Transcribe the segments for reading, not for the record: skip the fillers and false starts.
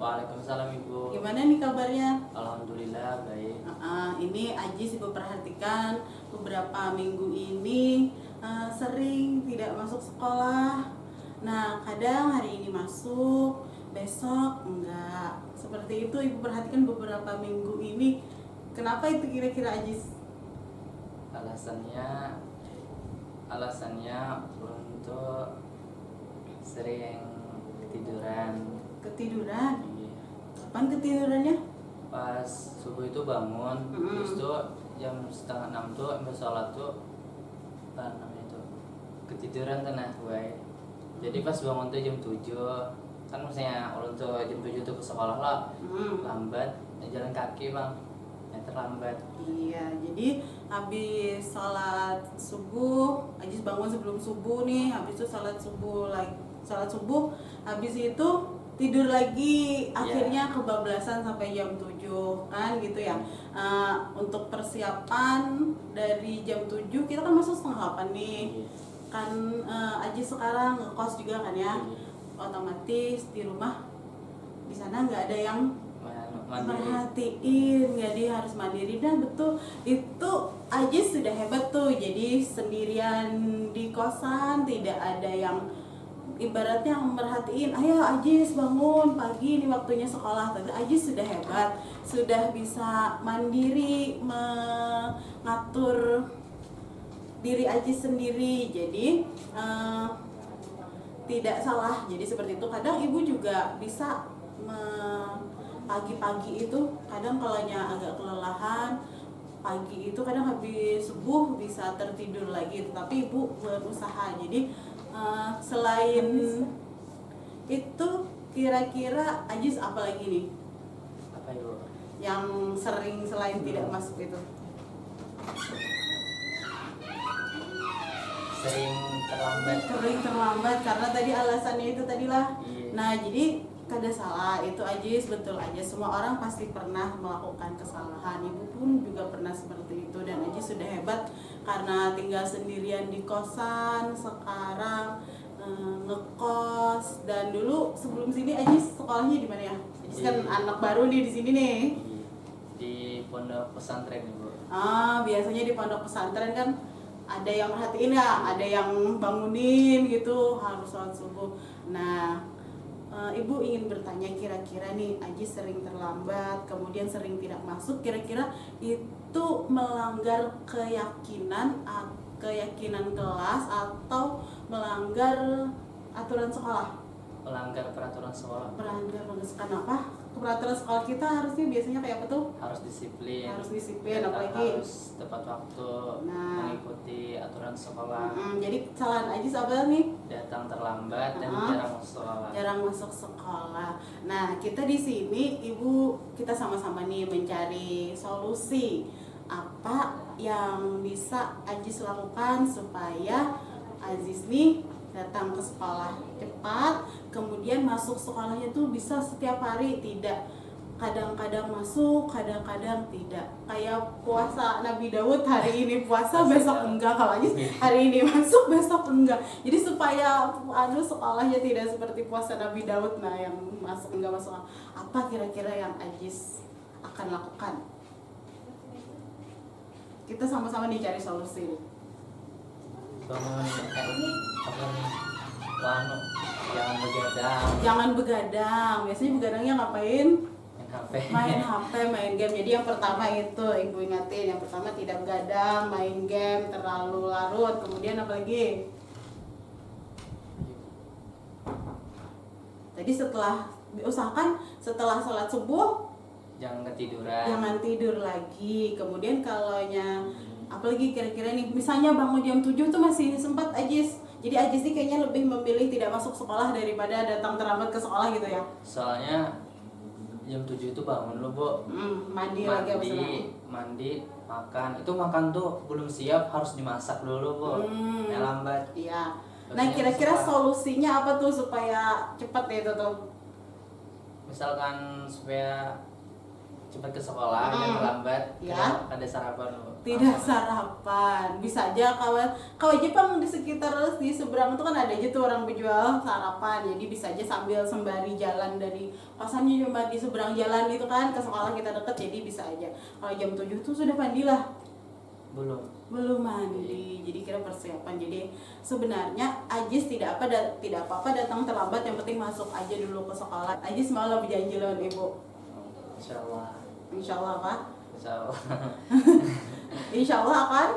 Waalaikumsalam Ibu. Gimana nih kabarnya? Alhamdulillah baik. Ini Ajis Ibu perhatikan beberapa minggu ini sering tidak masuk sekolah. Nah, kadang hari ini masuk, besok enggak. Seperti itu Ibu perhatikan beberapa minggu ini. Kenapa itu kira-kira Ajis? Alasannya untuk sering ketiduran. Ketiduran? Iya. Kapan ketidurannya? Pas subuh itu bangun, terus tuh jam 5:30 tuh ambil sholat tuh apa namanya tuh ketiduran tenah gue. Jadi pas bangun tuh jam 7, kan misalnya ulun tuh jam 7 tuh ke sekolah lah, lambat, jalan kaki bang, yang terlambat. Iya, jadi habis sholat subuh, Ajis bangun sebelum subuh nih, habis itu sholat subuh habis itu tidur lagi, akhirnya kebablasan sampai jam 7 kan gitu ya. Untuk persiapan dari jam 7 kita kan masuk 7:30 nih. Kan Ajis sekarang ngekos juga kan ya. Otomatis di rumah di sana nggak ada yang merhatiin, jadi harus mandiri. Dan betul itu Ajis sudah hebat tuh, jadi sendirian di kosan, tidak ada yang ibaratnya merhatiin. Ayo Ajis bangun pagi, ini waktunya sekolah. Tapi Ajis sudah hebat, sudah bisa mandiri mengatur diri Ajis sendiri. Jadi tidak salah. Jadi seperti itu. Kadang ibu juga bisa pagi-pagi itu kadang kalanya agak kelelahan, pagi itu kadang habis subuh bisa tertidur lagi, tapi ibu berusaha. Jadi selain itu kira-kira Ajis apa lagi nih Apa Ibu? yang sering selain tidak masuk itu? Sering terlambat Karena tadi alasannya itu tadilah. Iya. Nah, jadi kada salah itu Ajis, betul aja, semua orang pasti pernah melakukan kesalahan. Ibu pun juga pernah seperti itu, dan Ajis sudah hebat karena tinggal sendirian di kosan. Sekarang ngekos, dan dulu sebelum sini Ajis sekolahnya di mana ya? Ajis kan anak baru nih di sini nih. Di pondok pesantren Ibu. Biasanya di pondok pesantren kan ada yang merhatiin ya, ada yang bangunin gitu, harus sholat subuh. Nah, Ibu ingin bertanya, kira-kira nih Ajis sering terlambat, kemudian sering tidak masuk, kira-kira itu melanggar keyakinan kelas atau melanggar aturan sekolah? Melanggar peraturan sekolah. Kenapa? Peraturan sekolah kita harusnya biasanya kayak apa tuh? Harus disiplin, apalagi harus tepat waktu, mengikuti aturan sekolah. Jadi kesalahan Ajis apa nih? Datang terlambat dan jarang masuk sekolah. Nah, kita di sini kita sama-sama nih mencari solusi apa yang bisa Ajis lakukan supaya Ajis nih datang ke sekolah cepat, kemudian masuk sekolahnya tuh bisa setiap hari, tidak kadang-kadang masuk, kadang-kadang tidak. Kayak puasa Nabi Daud, hari ini puasa, besok enggak. Kalau Ajis hari ini masuk, besok enggak. Jadi supaya sekolahnya tidak seperti puasa Nabi Daud, nah yang masuk enggak masuk. Apa kira-kira yang Ajis akan lakukan? Kita sama-sama nih cari solusi. Jangan begadang. Biasanya begadangnya ngapain? Main HP, main game. Jadi yang pertama itu ibu ingatin, yang pertama tidak begadang, main game terlalu larut. Kemudian apa lagi? Jadi usahakan setelah sholat subuh jangan ketiduran, jangan tidur lagi. Kemudian kalaunya apalagi kira-kira nih, misalnya bangun jam 7 tuh masih sempat Ajis. Jadi Ajis nih kayaknya lebih memilih tidak masuk sekolah daripada datang terlambat ke sekolah gitu ya. Soalnya jam 7 itu bangun lu, Bu. Mandi, makan. Itu makan tuh belum siap, harus dimasak dulu, Bu. Lambat. Iya. Nah, kira-kira solusinya apa tuh supaya cepat ya itu tuh? Misalkan supaya cepat ke sekolah dan terlambat, ada sarapan, Bu. tidak sarapan. Bisa aja kawan Jepang di sekitar di seberang itu kan ada aja tuh orang berjual sarapan, jadi bisa aja sambil sembari jalan dari kosannya cuma di seberang jalan itu kan ke sekolah kita deket, jadi bisa aja. Kalau jam 7 tuh sudah mandilah. Belum mandi, jadi kira persiapan. Jadi sebenarnya Ajis tidak apa-apa datang terlambat, yang penting masuk aja dulu ke sekolah. Ajis malah berjanji lawan ibu. Insya Allah apa? Insya Allah akan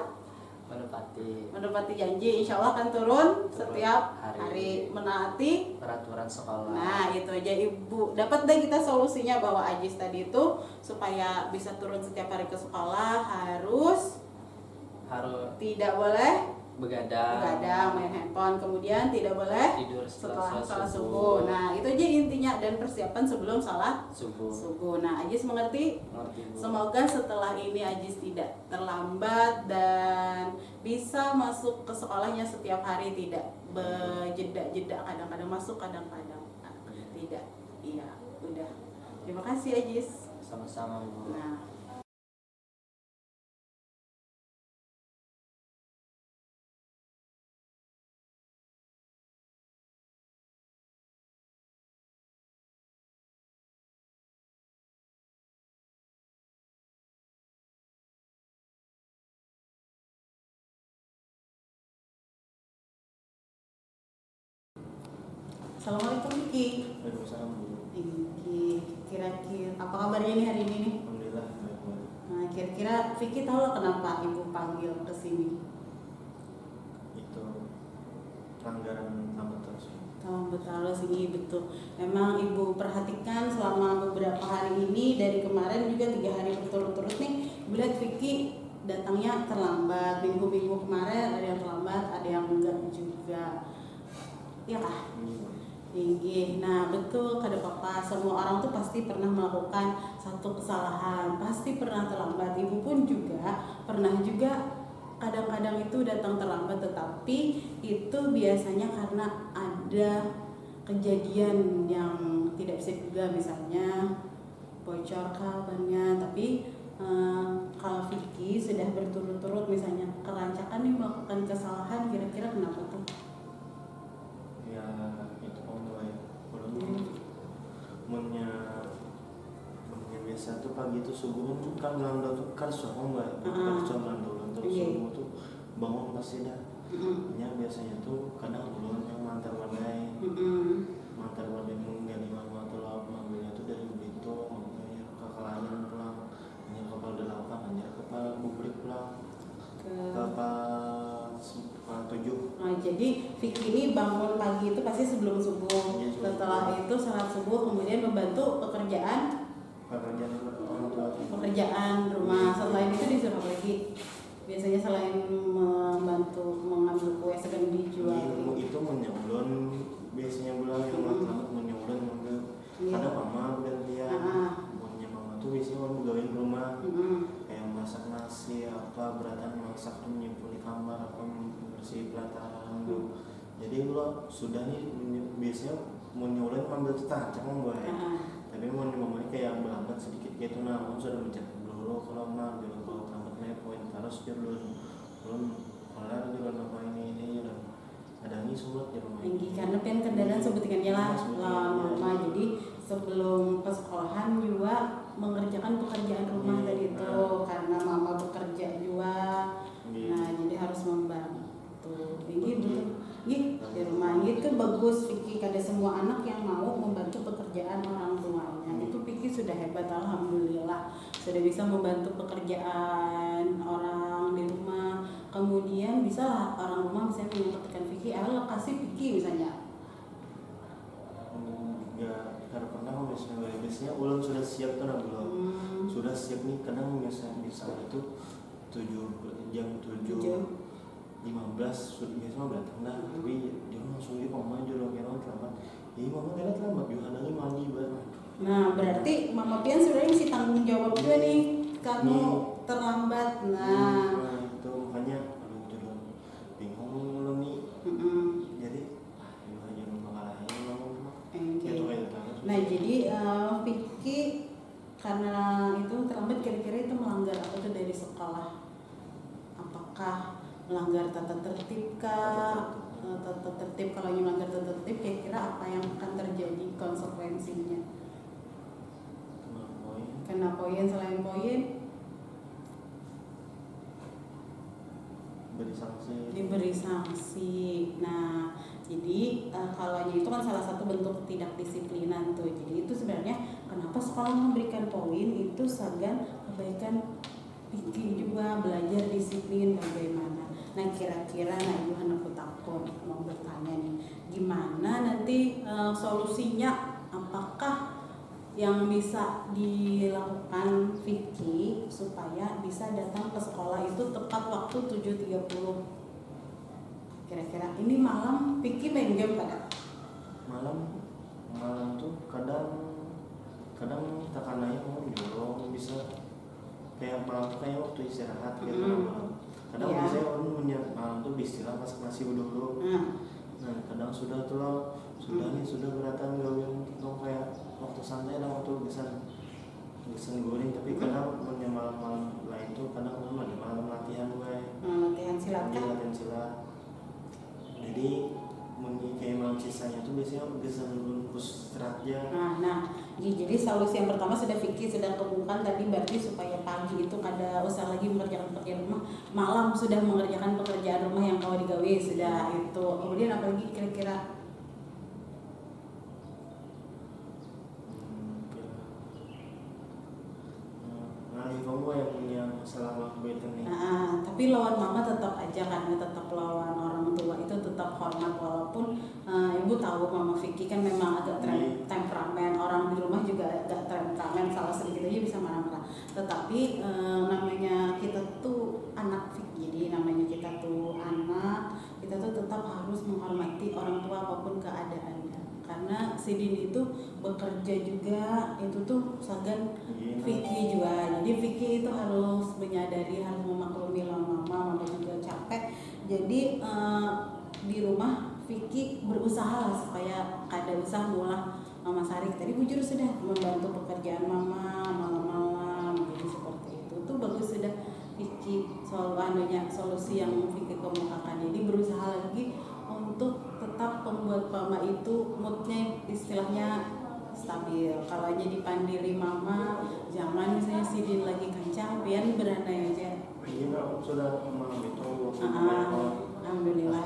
menepati janji. Insya Allah akan turun setiap hari menaati peraturan sekolah. Nah itu aja ibu, dapat deh kita solusinya bahwa Ajis tadi itu supaya bisa turun setiap hari ke sekolah harus tidak boleh begadang main handphone, kemudian tidak boleh tidur setelah salat subuh. Nah itu aja intinya, dan persiapan sebelum salat subuh. Nah Ajis mengerti. Semoga setelah ini Ajis tidak terlambat dan bisa masuk ke sekolahnya setiap hari, tidak berjeda-jeda, kadang-kadang masuk kadang-kadang tidak. Iya udah, terima kasih Ajis. Sama-sama Bu. Nah Assalamualaikum Vicky. Waalaikumsalam Bu. Vicky, kira-kira apa kabarnya nih hari ini nih? Alhamdulillah. Nah, kira-kira Vicky tahu lah kenapa ibu panggil ke sini? Itu pelanggaran lambat terus. Betul sih, betul. Memang ibu perhatikan selama beberapa hari ini, dari kemarin juga 3 hari berturut-turut nih, ibu lihat Vicky datangnya terlambat. Minggu-minggu kemarin ada yang terlambat, ada yang enggak juga. Iya kah? Tinggi. Nah betul kata papa, semua orang tuh pasti pernah melakukan satu kesalahan, pasti pernah terlambat. Ibu pun juga pernah juga kadang-kadang itu datang terlambat, tetapi itu biasanya karena ada kejadian yang tidak bisa juga, misalnya bocor kabarnya. Tapi kalau Vicky sudah berturut-turut misalnya kerancakan nih melakukan kesalahan, kira-kira kenapa tuh? Ya itu mulai punya biasa tuh pagi itu subuh kan melanda tuh kan subuh mbak, kan melanda ulang terus subuh tuh bangun pasti dah. Biasanya tuh kadang ulun yang mantar badai menggali mama tuh laut manggilnya tuh dari Blitung, makanya ke Kelayan pulang, hanya kapal 8, hanya kapal Bubrik pulang, kapal 7. Nah, jadi Vicky ini bangun pagi itu pasti sebelum subuh. Setelah itu salat subuh, kemudian membantu pekerjaan rumah. Setelah itu disuruh apa lagi? Biasanya selain membantu mengambil kue sedang dijual. Itu menyulun biasanya bulan yang lambat menyulun ngambil. Ada mama dan dia. Punya mama tuh biasanya orang begawain rumah. Kayak masak nasi apa, beratan masak tuh menyimpan di kamar apa, bersih pelataran tuh. Jadi kalau sudah nih biasanya mau nyulen ngambil tetangga gue. Tapi mau mamanya kayak berlambat sedikit gitu, nah sudah mencatat dulu kalau mah dulu kalau terlambat poin harus dulu belum kalau juga apa ini dan ada ini surat di rumah tinggi karena kan kendaraan sebutkannya lah lama. Jadi sebelum ke sekolahan juga mengerjakan pekerjaan rumah tadi itu karena mama bekerja juga. Nah jadi harus membantu tinggi betul di rumah gitu. Bagus Vicky, ada semua anak yang mau membantu pekerjaan orang tuanya. Itu Vicky sudah hebat, alhamdulillah sudah bisa membantu pekerjaan orang di rumah. Kemudian bisa lah orang rumah misalnya mengingatkan Vicky, kasih Vicky misalnya. Karena pernah biasanya ulang sudah siap kan belum? Sudah siap nih, kadang biasanya itu 7:15 sudah biasa datang dah, tapi dia langsung di mama aja loh, kira terlambat. Mama kira terlambat, juga lagi mandi banget. Nah berarti Mama Pian sebenarnya mesti tanggung jawab juga nih kamu terlambat. Nah itu makanya aduh bingung lo nih. Jadi aja mengalahin ngomong. Nah jadi Vicky karena itu terlambat, kira-kira itu melanggar apa tuh dari sekolah? apakah melanggar tata tertib kah? Tata tertib, kalau yang melanggar tata tertib kira-kira apa yang akan terjadi konsekuensinya? Kena poin, selain poin diberi sanksi. Nah, jadi kalau itu kan salah satu bentuk ketidakdisiplinan tuh. Jadi itu sebenarnya kenapa sekolah memberikan poin itu segan kebaikan pikir juga, belajar disiplin bagaimana. Nah, kira-kira ibu anakku takut mau bertanya nih, gimana nanti solusinya? Apakah yang bisa dilakukan Vicky supaya bisa datang ke sekolah itu tepat waktu 7.30? Kira-kira ini malam Vicky main game pada? Malam tuh kadang kita kananya mau dorong bisa kayak malam tuh kayak waktu istirahat gitu. Kadang biasanya orang punya malam tuh istirahat pas masih dulu. Nah kadang sudah tuh loh, sudah beratan gawin tuh kayak waktu santai dan waktu gesan goreng, tapi kadang punya malam-malam lain tuh kadang ada malam latihan gue. Latihan silat kan? Latihan silat. Jadi kayak malam sisanya tuh biasanya gesan bungkus istirahatnya. Nah, jadi solusi yang pertama sudah Vicky sudah kemukakan tadi, berarti supaya pagi itu kada usah lagi mengerjakan pekerjaan rumah, malam sudah mengerjakan pekerjaan rumah yang kau digawe sudah itu. Kemudian apalagi kira-kira? Kamu yang punya masalah waktu itu nih. Tapi lawan mama tetap aja, karena tetap lawan orang tua itu tetap hormat, walaupun ibu tahu mama Vicky kan memang agak temperamen, orang di rumah juga agak temperamen, salah sedikit aja bisa marah-marah. Tetapi namanya kita tuh anak Vicky, jadi namanya kita tuh anak, kita tuh tetap harus menghormati orang tua apapun keadaannya. Karena si Dini itu bekerja juga, itu tuh sagan Vicky juga. Jadi Vicky itu harus menyadari, harus memaklumi mama juga capek. Jadi di rumah Vicky berusaha lah supaya kada usah mulah Mama Sari. Tadi bujur sudah membantu pekerjaan mama malam-malam, jadi seperti itu. Tuh bagus sudah Vicky solusi yang Vicky kemukakan. Jadi berusaha lagi untuk tetap membuat mama itu moodnya istilahnya stabil. Kalau aja dipandiri mama, jangan misalnya sidin lagi kencang, pian berandai aja. Iya, sudah malam itu. Alhamdulillah.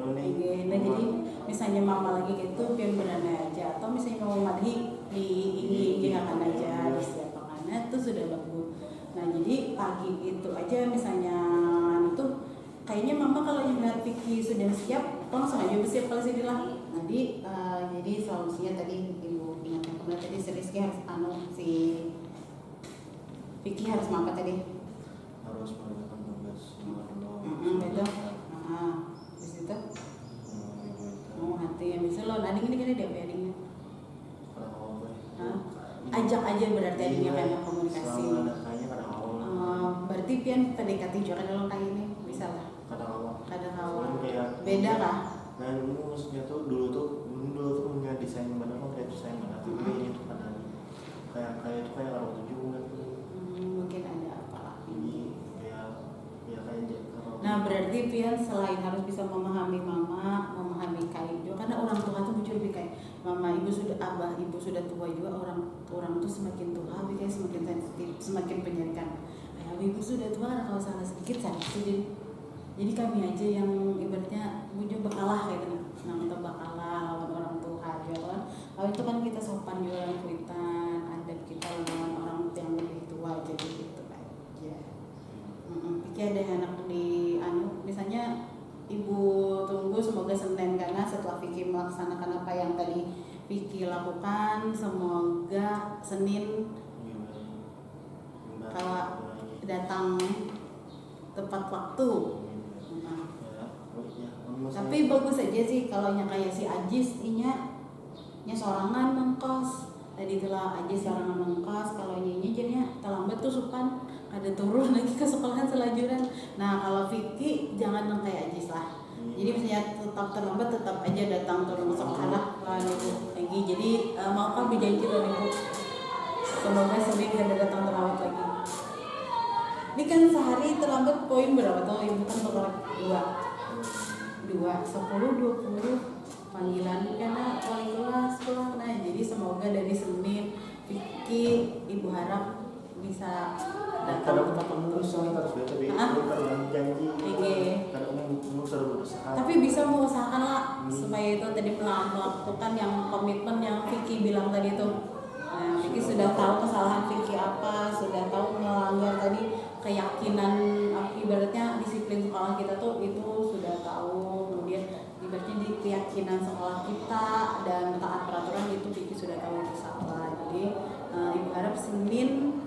Nah jadi misalnya mama lagi gitu, pian berandai aja. Atau misalnya mama lagi diingin-ingin aja, disiapkan, itu sudah bagus. Nah jadi pagi itu aja misalnya itu kayaknya mama kalau melihat Vicky sudah siap, langsung aja bersiap kalau sih lah. Nanti jadi solusinya tadi ibu ingatkan kembali tadi, si Rizky harus si Vicky harus apa tadi? Harus melakukan tugas betul. Di situ. Hati yang bisa lo, ading ini dia adingnya. Ajak aja berarti adingnya kayak komunikasi. Berarti pian PDKT juga kalau kayak ini bisa lah. Kadang awal. Beda kah? Nah dulu maksudnya tuh dulu tuh punya desain mana kok kayak desain mana tapi ini tuh kayak orang tujuh kan. Mungkin ada apa lagi? Ya kayak Nah berarti pian selain harus bisa memahami mama, memahami Kai juga, karena orang tua tuh muncul lebih kayak mama, ibu sudah tua juga, orang tuh semakin tua, kayak semakin sensitif, semakin penyarikan. Kayak ibu sudah tua, kalau salah sedikit saya sedih. Jadi kami aja yang ibaratnya bujuk bakalah kayak gitu. Nah kita bakalah lawan orang tua juga kan. Kalau itu kan kita sopan juga dalam kuitan, adab kita lawan orang yang lebih tua jadi gitu aja. Pikir ada anak di misalnya ibu tunggu semoga Senin, karena setelah Vicky melaksanakan apa yang tadi Vicky lakukan, semoga Senin kalau datang tepat waktu. Tapi bagus aja sih kalau kayak si Ajis nya sorangan nongkos. Tadi itulah Ajis sorangan nongkos, kalau nyanyi jadinya terlambat tuh supan ada turun lagi ke sekolahan selajuran. Nah kalau Vicky jangan kayak Ajis lah. Jadi misalnya tetap terlambat, tetap aja datang turun ke sekolah lah ibu lagi. Jadi maukah berjanji loh ibu, semoga Senin kada datang terlambat lagi. Ini kan sehari terlambat poin berapa tuh? Ibu kan berapa? 10, 20 panggilan karena wali kelas pulang. Nah jadi semoga dari Senin Vicky ibu harap bisa datang tepat waktu. Kalau janji Oke. karena umum sudah berusaha. Tapi bisa mengusahakan lah supaya itu tadi melakukan yang komitmen yang Vicky bilang tadi tuh. Nah, Vicky sudah tahu kesalahan Vicky apa, sudah tahu melanggar tadi keyakinan, ibaratnya disiplin sekolah kita tuh itu sudah tahu. Kemudian ibaratnya di keyakinan sekolah kita dan taat peraturan itu Vicky sudah tahu itu salah. Jadi ibu harap Senin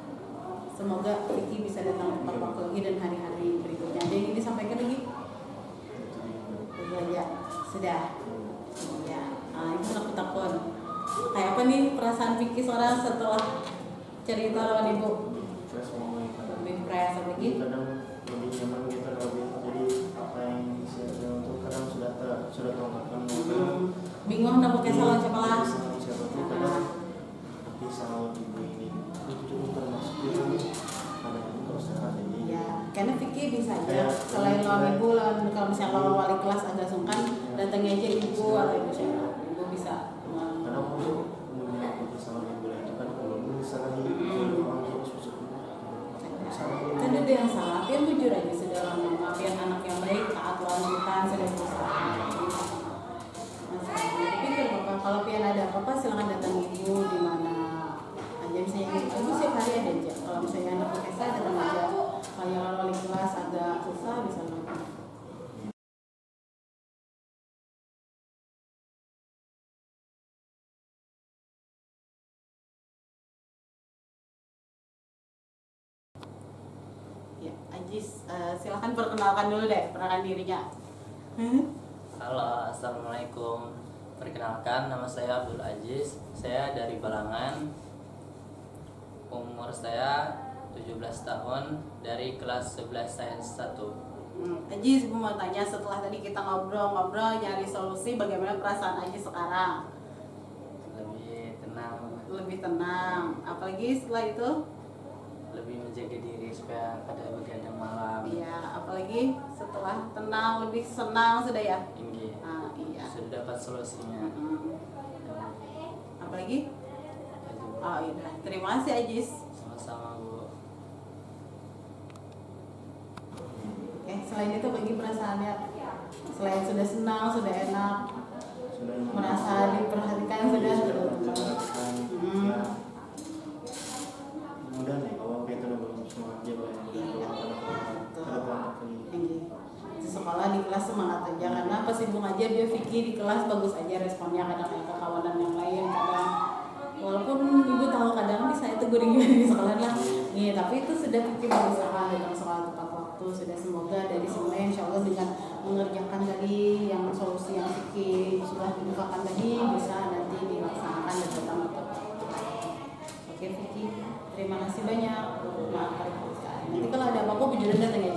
semoga Vicky bisa datang tepat waktu lagi dan hari-hari berikutnya. Ada yang ingin disampaikan lagi? Ya, sudah. Ya, itu aku takut. Kayak apa nih perasaan Vicky sekarang setelah cerita lawan ibu? Lebih fresh lagi. Kadang lebih nyaman gitu lebih jadi apa yang disiapkan untuk kadang sudah terungkapkan. Bingung nak pakai salon sekolah. Siapa tuh kadang tapi salon ibu ini itu juga termasuk juga kadang itu terus jadi. Ya, karena Vicky bisa aja selain lawan ibu, lawan kalau misalnya lawan wali kelas agak sungkan, datangnya aja ibu atau ibu siapa, ibu bisa. Karena aku punya aku salon ibu itu kan belum bisa lagi orang tua susah. Kan ada yang salah, Pian jujur aja sudah lama, Pian anak yang baik, taat lawan sudah berusaha. Tapi kalau Pian ada apa-apa silakan datang ibu di mana aja, misalnya ibu setiap hari ada aja. Kalau misalnya anak PKS datang aja. Kalau yang wali kelas agak susah bisa datang. Ya, Ajis, silakan perkenalkan dulu deh, perkenalkan dirinya. Halo, assalamualaikum. Perkenalkan, nama saya Abdul Aziz. Saya dari Balangan. Umur saya 17 tahun, dari kelas 11 Sains 1. Ajis, ibu mau tanya setelah tadi kita ngobrol-ngobrol nyari solusi, bagaimana perasaan Ajis sekarang? Lebih tenang, Lebih tenang. Apalagi setelah itu? lebih menjaga diri supaya pada begadang malam. Iya, apalagi setelah tenang lebih senang sudah ya? Tinggi. Iya. Sudah dapat solusinya. Apalagi? Oh iya, terima kasih Ajis. Sama-sama, Bu. Selain itu bagi perasaannya, selain sudah senang, sudah enak, merasa diperhatikan sudah diperhatikan. Ya. Mudah nih kalau kita udah semangat aja di sekolah di kelas semangat aja, karena pas ibu ngajar dia Vicky di kelas bagus aja responnya, kadang kayak kekawanan yang lain kadang walaupun ibu tahu kadang bisa itu guring di sekolah lah nih, tapi itu sudah Vicky berusaha datang sekolah tepat waktu. Sudah semoga dari semuanya insya Allah dengan mengerjakan tadi yang solusi yang Vicky sudah dibukakan tadi bisa nanti dilaksanakan dan datang tepat waktu. Oke Vicky, terima kasih banyak. Maaf nanti kalau ada apa-apa Bu Judan datang aja.